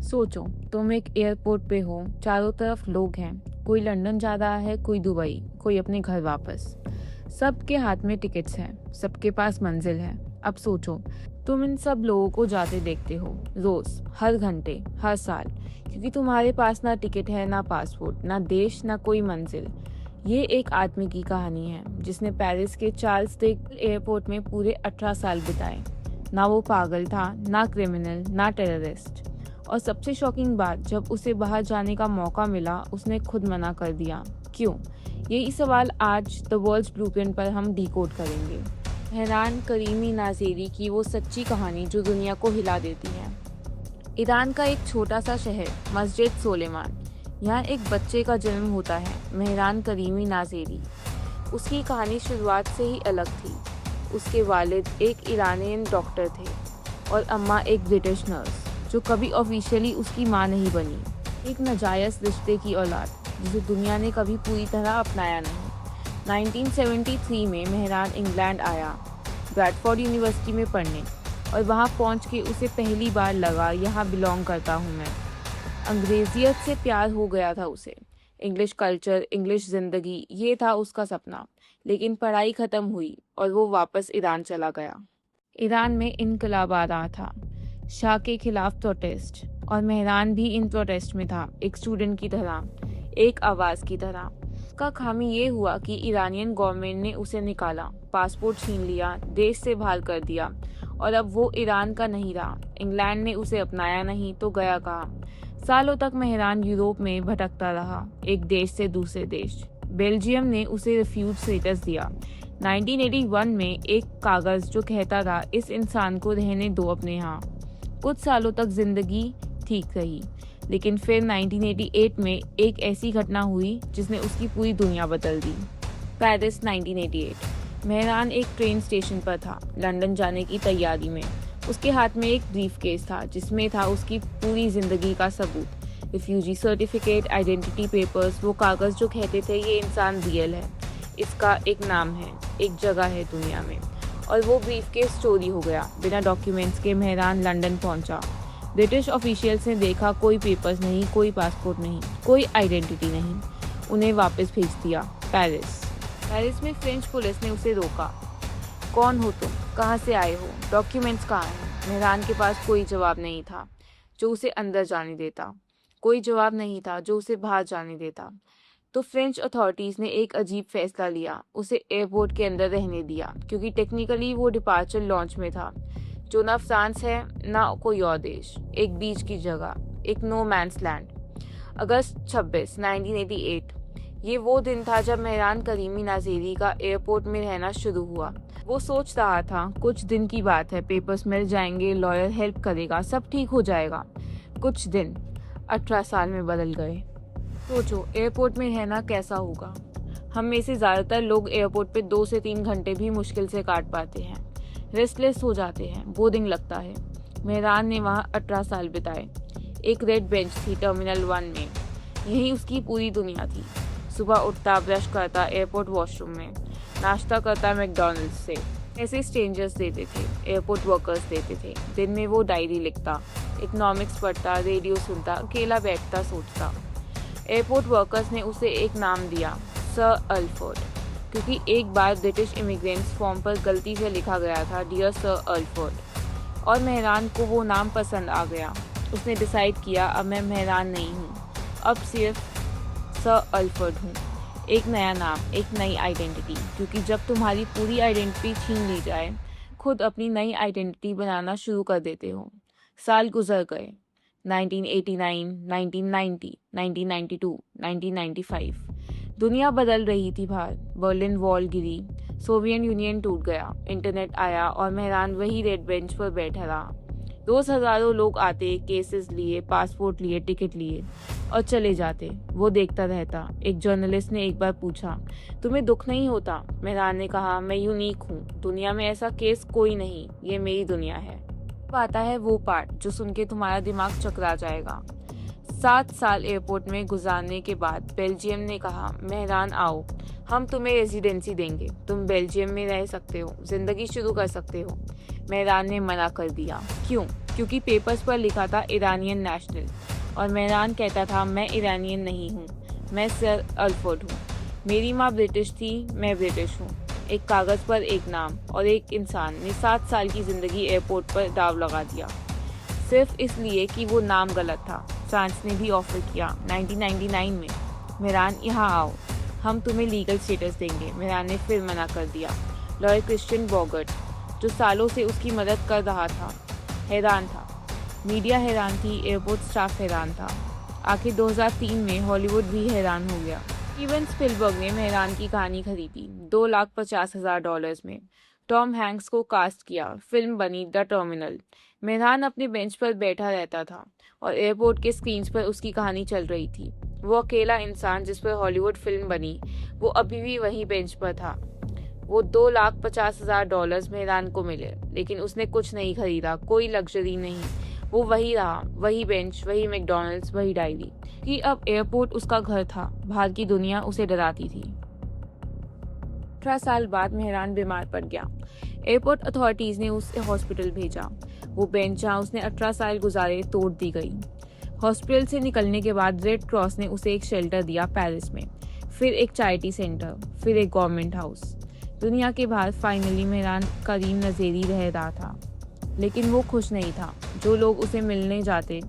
सोचो, तुम एक एयरपोर्ट पे हो, चारों तरफ लोग हैं। कोई लंदन जा रहा है, कोई दुबई, कोई अपने घर वापस। सबके हाथ में टिकट्स हैं, सबके पास मंजिल है। अब सोचो, तुम इन सब लोगों को जाते देखते हो, रोज, हर घंटे, हर साल, क्योंकि तुम्हारे पास ना टिकट है, ना पासपोर्ट, ना देश, ना कोई मंजिल। ये एक आदमी की कहानी है जिसने पेरिस के चार्ल्स de Gaulle एयरपोर्ट में पूरे 18 साल बिताए। ना वो पागल था, ना क्रिमिनल, ना टेररिस्ट। और सबसे शॉकिंग बात, जब उसे बाहर जाने का मौका मिला, उसने खुद मना कर दिया। क्यों? यही सवाल आज द वर्ल्ड्स ब्लूप्रिंट पर हम डिकोड करेंगे। मेहरान करीमी नाजेरी की वो सच्ची कहानी जो दुनिया को हिला देती है। ईरान का एक छोटा सा शहर, मस्जिद सोलेमान। यहाँ एक बच्चे का जन्म होता है, मेहरान करीमी नाजेरी। उसकी कहानी शुरुआत से ही अलग थी। उसके वालिद एक ईरानियन डॉक्टर थे और अम्मा एक ब्रिटिश नर्स, जो कभी ऑफिशियली उसकी माँ नहीं बनी। एक नाजायज रिश्ते की औलाद जिसे दुनिया ने कभी पूरी तरह अपनाया नहीं। 1973 में मेहरान इंग्लैंड आया, ब्रैडफोर्ड यूनिवर्सिटी में पढ़ने, और वहाँ पहुँच के उसे पहली बार लगा, यहाँ बिलोंग करता हूँ मैं। अंग्रेजियत से प्यार हो गया था उसे। इंग्लिश कल्चर, इंग्लिश जिंदगी, ये था उसका सपना। लेकिन पढ़ाई खत्म हुई और वो वापस ईरान चला गया। ईरान में इनकलाब आ रहा था, शाह के खिलाफ प्रोटेस्ट, और मेहरान भी इन प्रोटेस्ट में था, एक स्टूडेंट की तरह, एक आवाज़ की तरह। उसका खामी ये हुआ कि ईरानियन गवर्नमेंट ने उसे निकाला, पासपोर्ट छीन लिया, देश से बाहर कर दिया, और अब वो ईरान का नहीं रहा। इंग्लैंड ने उसे अपनाया नहीं तो गया कहाँ। सालों तक मेहरान यूरोप में भटकता रहा, एक देश से दूसरे देश। बेल्जियम ने उसे रिफ्यूज स्टेटस दिया। 1981 में एक कागज जो कहता था, इस इंसान को रहने दो अपने यहाँ। कुछ सालों तक जिंदगी ठीक रही, लेकिन फिर 1988 में एक ऐसी घटना हुई जिसने उसकी पूरी दुनिया बदल दी। पेरिस 1988। मेहरान एक ट्रेन स्टेशन पर था, लंदन जाने की तैयारी में। उसके हाथ में एक ब्रीफ केस था जिसमें था उसकी पूरी जिंदगी का सबूत, रिफ्यूजी सर्टिफिकेट, आइडेंटिटी पेपर्स, वो कागज जो कहते थे ये इंसान रियल है, इसका एक नाम है, एक जगह है दुनिया में। और वो ब्रीफ केस चोरी हो गया। बिना डॉक्यूमेंट्स के मेहरान लंदन पहुंचा। ब्रिटिश ऑफिशियल्स ने देखा, कोई पेपर्स नहीं, कोई पासपोर्ट नहीं, कोई आइडेंटिटी नहीं। उन्हें वापस भेज दिया पेरिस। पेरिस में फ्रेंच पुलिस ने उसे रोका। कौन हो तुम? कहाँ से आए हो? डॉक्यूमेंट्स कहाँ हैं? मेहरान के पास कोई जवाब नहीं था जो उसे अंदर जाने देता, कोई जवाब नहीं था जो उसे बाहर जाने देता। तो फ्रेंच अथॉरिटीज ने एक अजीब फैसला लिया, उसे एयरपोर्ट के अंदर रहने दिया, क्योंकि टेक्निकली वो डिपार्चर लॉन्च में था, जो ना फ्रांस है ना कोई और देश, एक बीच की जगह, एक नो मैंस लैंड। अगस्त 26, 1988, ये वो दिन था जब मेहरान करीमी नाजेरी का एयरपोर्ट में रहना शुरू हुआ। वो सोच रहा था, कुछ दिन की बात है, पेपर्स मिल जाएंगे, लॉयर हेल्प करेगा, सब ठीक हो जाएगा। कुछ दिन 18 साल में बदल गए। सोचो, एयरपोर्ट में रहना कैसा होगा। हम में से ज़्यादातर लोग एयरपोर्ट पे 2 से 3 घंटे भी मुश्किल से काट पाते हैं। रेस्टलेस हो जाते हैं, बोरिंग लगता है। मेहरान ने वहाँ 18 साल बिताए। एक रेड बेंच थी टर्मिनल 1 में, यही उसकी पूरी दुनिया थी। सुबह उठता, ब्रश करता एयरपोर्ट वॉशरूम में, नाश्ता करता मैकडॉनल्ड्स से। ऐसे स्ट्रेंजर्स देते थे, एयरपोर्ट वर्कर्स देते थे। दिन में वो डायरी लिखता, इकोनॉमिक्स पढ़ता, रेडियो सुनता, अकेला बैठता, सोचता। एयरपोर्ट वर्कर्स ने उसे एक नाम दिया, सर अल्फोर्ड, क्योंकि एक बार ब्रिटिश इमिग्रेंट्स फॉर्म पर गलती से लिखा गया था, डियर सर अल्फोर्ड। और मेहरान को वो नाम पसंद आ गया। उसने डिसाइड किया, अब मैं मेहरान नहीं हूँ, अब सिर्फ सर अल्फोर्ड हूँ। एक नया नाम, एक नई आइडेंटिटी, क्योंकि जब तुम्हारी पूरी आइडेंटिटी छीन ली जाए, खुद अपनी नई आइडेंटिटी बनाना शुरू कर देते हो। साल गुजर गए, 1989, 1990, 1992, 1995। दुनिया बदल रही थी बाहर। बर्लिन वॉल गिरी, सोवियत यूनियन टूट गया, इंटरनेट आया, और मेहरान वही रेड बेंच पर बैठा रहा। रोज हजारों लोग आते, केसेस लिए, पासपोर्ट लिए, टिकट लिए, और चले जाते। वो देखता रहता। एक जर्नलिस्ट ने एक बार पूछा, तुम्हें दुख नहीं होता? मेहरान ने कहा, मैं यूनिक हूँ, दुनिया में ऐसा केस कोई नहीं, ये मेरी दुनिया है। अब आता है वो पार्ट जो सुन के तुम्हारा दिमाग चकरा जाएगा। 7 साल एयरपोर्ट में गुजारने के बाद बेल्जियम ने कहा, मेहरान आओ, हम तुम्हें रेजिडेंसी देंगे, तुम बेल्जियम में रह सकते हो, जिंदगी शुरू कर सकते हो। मेहरान ने मना कर दिया। क्यों? क्योंकि पेपर्स पर लिखा था ईरानियन नेशनल, और मेहरान कहता था मैं ईरानियन नहीं हूँ, मैं सर अल्फर्ड हूँ। मेरी माँ ब्रिटिश थी, मैं ब्रिटिश हूँ। एक कागज़ पर एक नाम और एक इंसान ने 7 साल की ज़िंदगी एयरपोर्ट पर दाव लगा दिया, सिर्फ इसलिए कि वो नाम गलत था। फ्रांस ने भी ऑफर किया 1999 में, मेहरान यहाँ आओ, हम तुम्हें लीगल स्टेटस देंगे। मेहरान ने फिर मना कर दिया। लॉयर क्रिश्चियन बॉगर्ट, जो सालों से उसकी मदद कर रहा था, हैरान था। मीडिया हैरान थी, एयरपोर्ट स्टाफ हैरान था। आखिर 2003 में हॉलीवुड भी हैरान हो गया। स्टीवन स्पिलबर्ग ने मेहरान की कहानी खरीदी $2,50,000 में। टॉम हैंक्स को कास्ट किया, फिल्म बनी द टर्मिनल। मेहरान अपने बेंच पर बैठा रहता था और एयरपोर्ट के स्क्रीन्स पर उसकी कहानी चल रही थी। वो अकेला इंसान जिस पर हॉलीवुड फिल्म बनी, वो अभी भी वहीं बेंच पर था। वो $2,50,000 मेहरान को मिले, लेकिन उसने कुछ नहीं खरीदा, कोई लग्जरी नहीं। वो वही रहा, वही बेंच, वही मैकडॉनल्ड्स, वही डायरी। कि अब एयरपोर्ट उसका घर था, बाहर की दुनिया उसे डराती थी। 18 साल बाद मेहरान बीमार पड़ गया। एयरपोर्ट अथॉरिटीज ने उसे हॉस्पिटल भेजा। वो बेंच जहाँ उसने 18 साल गुजारे तोड़ दी गई। हॉस्पिटल से निकलने के बाद रेड क्रॉस ने उसे एक शेल्टर दिया पेरिस में, फिर एक चैरिटी सेंटर, फिर एक गवर्नमेंट हाउस। दुनिया के बाहर फाइनली मेहरान करीम नज़ेरी रह रहा था, लेकिन वो खुश नहीं था। जो लोग उसे मिलने जाते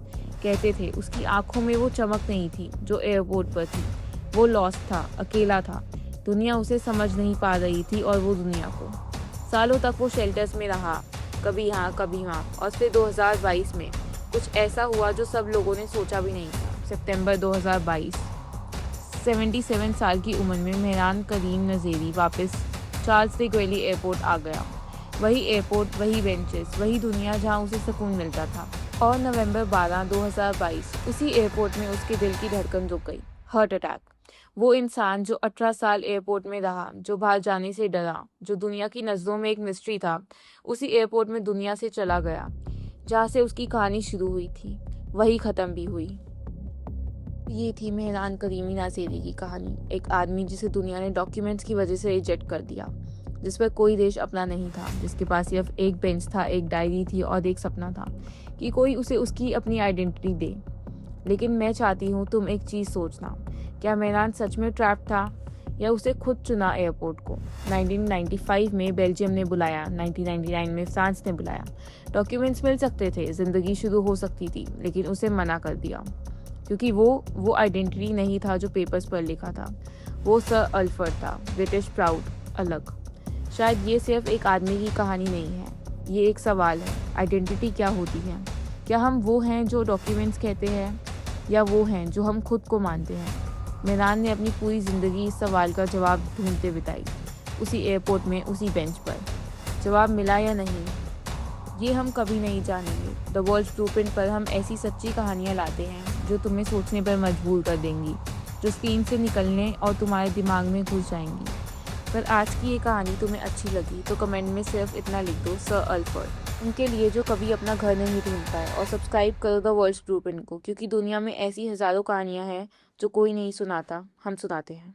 कहते थे उसकी आंखों में वो चमक नहीं थी जो एयरपोर्ट पर थी। वो लॉस्ट था, अकेला था। दुनिया उसे समझ नहीं पा रही थी और वो दुनिया को। सालों तक वो शेल्टर्स में रहा, कभी यहाँ कभी वहाँ, और फिर 2022 में कुछ ऐसा हुआ जो सब लोगों ने सोचा भी नहीं था। सितंबर 2022, 77 साल की उम्र में मेहरान करीम नज़ेरी वापस चार्ल्स डी गोली एयरपोर्ट आ गया। वही एयरपोर्ट, वही बेंचेस, वही दुनिया जहाँ उसे सुकून मिलता था। और नवंबर 12, 2022 उसी एयरपोर्ट में उसके दिल की धड़कन रुक गई। Heart attack. वो इंसान जो 18 साल एयरपोर्ट में रहा, जो बाहर जाने से डरा, जो दुनिया की नज़रों में एक मिस्ट्री था, उसी एयरपोर्ट में दुनिया से चला गया। जहाँ से उसकी कहानी शुरू हुई थी, वही ख़त्म भी हुई। ये थी मेहरान करीमी नाज़ेरी की कहानी। एक आदमी जिसे दुनिया ने डॉक्यूमेंट्स की वजह से रिजेक्ट कर दिया, जिस पर कोई देश अपना नहीं था, जिसके पास सिर्फ एक बेंच था, एक डायरी थी और एक सपना था कि कोई उसे उसकी अपनी आइडेंटिटी दे। लेकिन मैं चाहती हूँ तुम एक चीज़ सोचना, क्या मेहरान सच में ट्रैप था या उसे खुद चुना एयरपोर्ट को? 1995 में बेल्जियम ने बुलाया, 1999 में फ्रांस ने बुलाया। डॉक्यूमेंट्स मिल सकते थे, ज़िंदगी शुरू हो सकती थी, लेकिन उसे मना कर दिया क्योंकि वो आइडेंटिटी नहीं था जो पेपर्स पर लिखा था। वो सर अल्फर्ड था, ब्रिटिश प्राउड, अलग। शायद ये सिर्फ एक आदमी की कहानी नहीं है, ये एक सवाल है। आइडेंटिटी क्या होती है? क्या हम वो हैं जो डॉक्यूमेंट्स कहते हैं, या वो हैं जो हम खुद को मानते हैं? मेहरान ने अपनी पूरी ज़िंदगी इस सवाल का जवाब ढूंढते बिताई, उसी एयरपोर्ट में, उसी बेंच पर। जवाब मिला या नहीं, ये हम कभी नहीं जानेंगे। द वर्ल्ड ब्लूप्रिंट पर हम ऐसी सच्ची कहानियाँ लाते हैं जो तुम्हें सोचने पर मजबूर कर देंगी, जो स्क्रीन से निकलने और तुम्हारे दिमाग में घुस जाएंगी। पर आज की ये कहानी तुम्हें अच्छी लगी तो कमेंट में सिर्फ इतना लिख दो, सर अल्फर्ड, उनके लिए जो कभी अपना घर नहीं ढूंढता है। और सब्सक्राइब करो द वर्ल्ड ब्लूप्रिंट को, क्योंकि दुनिया में ऐसी हज़ारों कहानियाँ हैं जो कोई नहीं सुनाता, हम सुनाते हैं।